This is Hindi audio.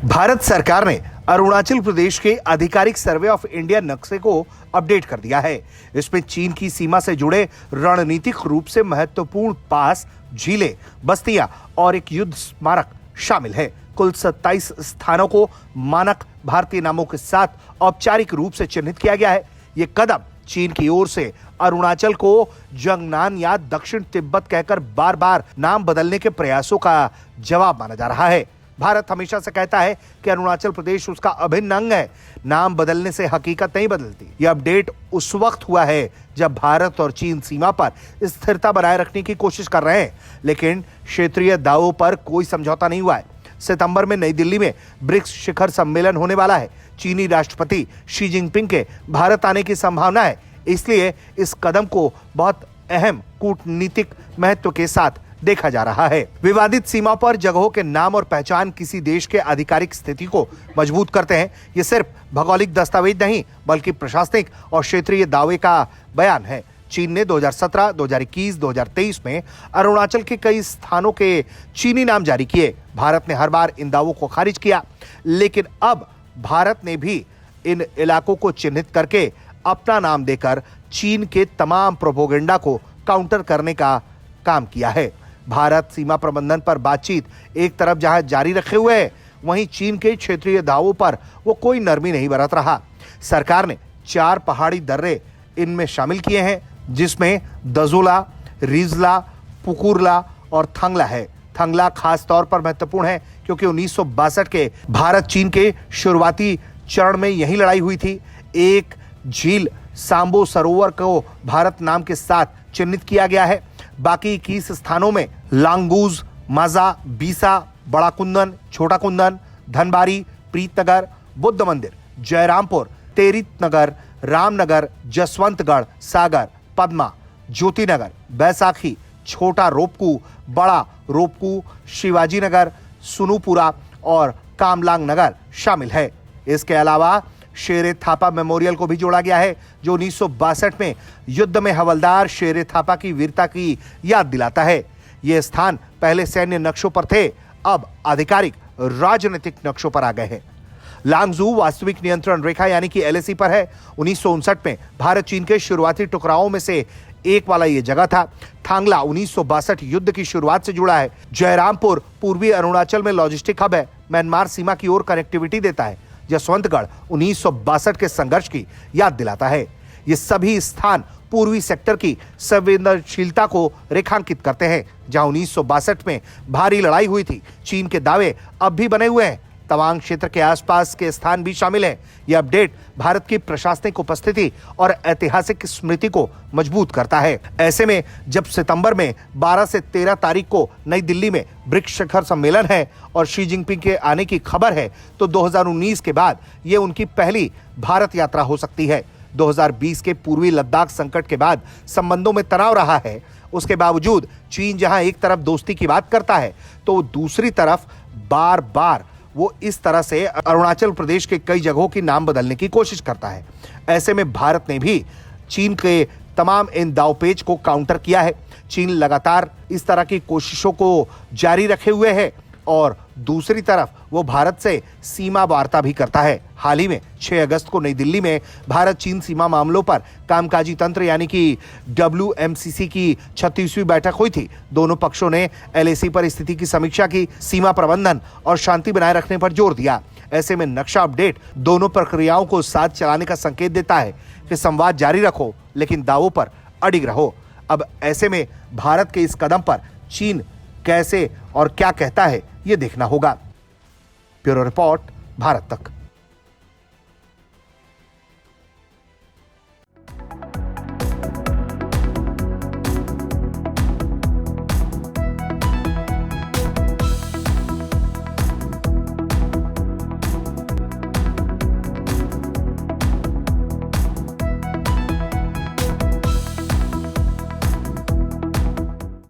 भारत सरकार ने अरुणाचल प्रदेश के आधिकारिक सर्वे ऑफ इंडिया नक्शे को अपडेट कर दिया है। इसमें चीन की सीमा से जुड़े रणनीतिक रूप से महत्वपूर्ण पास, झीलें, बस्तियां और एक युद्ध स्मारक शामिल है। कुल 27 स्थानों को मानक भारतीय नामों के साथ औपचारिक रूप से चिन्हित किया गया है। ये कदम चीन की ओर से अरुणाचल को जंगनान या दक्षिण तिब्बत कहकर बार बार नाम बदलने के प्रयासों का जवाब माना जा रहा है। भारत हमेशा से कहता है कि अरुणाचल प्रदेश उसका अभिन्न अंग है। नाम बदलने से हकीकत नहीं बदलती। यह अपडेट उस वक्त हुआ है जब भारत और चीन सीमा पर स्थिरता बनाए रखने की कोशिश कर रहे हैं, लेकिन क्षेत्रीय दावों पर कोई समझौता नहीं हुआ है। सितंबर में नई दिल्ली में ब्रिक्स शिखर सम्मेलन होने वाला है। चीनी राष्ट्रपति शी जिनपिंग के भारत आने की संभावना है, इसलिए इस कदम को बहुत अहम कूटनीतिक महत्व के साथ देखा जा रहा है। विवादित सीमा पर जगहों के नाम और पहचान किसी देश के आधिकारिक स्थिति को मजबूत करते हैं। ये सिर्फ भौगोलिक दस्तावेज नहीं, बल्कि प्रशासनिक और क्षेत्रीय दावे का बयान है। चीन ने 2017, 2021, 2023 में अरुणाचल के कई स्थानों के चीनी नाम जारी किए। भारत ने हर बार इन दावों को खारिज किया, लेकिन अब भारत ने भी इन इलाकों को चिन्हित करके अपना नाम देकर चीन के तमाम प्रोपोगेंडा को काउंटर करने का काम किया है। भारत सीमा प्रबंधन पर बातचीत एक तरफ जहां जारी रखे हुए है, वहीं चीन के क्षेत्रीय दावों पर वो कोई नरमी नहीं बरत रहा। सरकार ने 4 पहाड़ी दर्रे इनमें शामिल किए हैं, जिसमें दजोला, रिजला, पुकुरला और थंगला है। थंगला खास तौर पर महत्वपूर्ण है क्योंकि 1962 के भारत चीन के शुरुआती चरण में यही लड़ाई हुई थी। एक झील सांबो सरोवर को भारत नाम के साथ चिन्हित किया गया है। बाकी 21 स्थानों में लांगूज, माजा, बीसा, बड़ा कुंदन, छोटा कुंदन, धनबारी, प्रीतनगर, बुद्ध मंदिर, जयरामपुर, तेरित नगर, रामनगर, जसवंतगढ़, सागर, पद्मा, ज्योतिनगर, बैसाखी, छोटा रोपकू, बड़ा रोपकू, शिवाजी नगर, सुनुपुरा और कामलांग नगर शामिल है। इसके अलावा शेरे थापा मेमोरियल को भी जोड़ा गया है, जो 1962 में युद्ध में हवलदार शेरे थापा की वीरता की याद दिलाता है। ये स्थान पहले सैन्य नक्शों पर थे, अब आधिकारिक राजनीतिक नक्शों पर आ गए हैं। लांगजू वास्तविक नियंत्रण रेखा यानी कि एलएसी पर है। 1959 में भारत चीन के शुरुआती टकरावों में से एक वाला ये जगह था। थांगला 1962 युद्ध की शुरुआत से जुड़ा है। जयरामपुर पूर्वी अरुणाचल में लॉजिस्टिक हब है, म्यांमार सीमा की ओर कनेक्टिविटी देता है। जसवंतगढ़ 1962 के संघर्ष की याद दिलाता है। ये सभी स्थान पूर्वी सेक्टर की संवेदनशीलता को रेखांकित करते हैं, जहां 1962 में भारी लड़ाई हुई थी। चीन के दावे अब भी बने हुए हैं। तवांग क्षेत्र के आसपास के स्थान भी शामिल हैं। यह अपडेट भारत की प्रशासनिक उपस्थिति और ऐतिहासिक स्मृति को मजबूत करता है। ऐसे में जब सितंबर में 12 से 13 तारीख को नई दिल्ली में ब्रिक्स शिखर सम्मेलन है और शी जिनपिंग के आने की खबर है, तो 2019 के बाद यह उनकी पहली भारत यात्रा हो सकती है। 2020 के पूर्वी लद्दाख संकट के बाद संबंधों में तनाव रहा है। उसके बावजूद चीन जहां एक तरफ दोस्ती की बात करता है, तो दूसरी तरफ बार बार वो इस तरह से अरुणाचल प्रदेश के कई जगहों की नाम बदलने की कोशिश करता है। ऐसे में भारत ने भी चीन के तमाम इन दावपेच को काउंटर किया है। चीन लगातार इस तरह की कोशिशों को जारी रखे हुए है और दूसरी तरफ वो भारत से सीमा वार्ता भी करता है। हाल ही में 6 अगस्त को नई दिल्ली में भारत चीन सीमा मामलों पर कामकाजी तंत्र यानी कि WMCC की 36वीं बैठक हुई थी। दोनों पक्षों ने LAC पर स्थिति की समीक्षा की, सीमा प्रबंधन और शांति बनाए रखने पर जोर दिया। ऐसे में नक्शा अपडेट दोनों प्रक्रियाओं को साथ चलाने का संकेत देता है कि संवाद जारी रखो, लेकिन दावों पर अडिग रहो। अब ऐसे में भारत के इस कदम पर चीन कैसे और क्या कहता है, ये देखना होगा। ब्यूरो रिपोर्ट, भारत तक।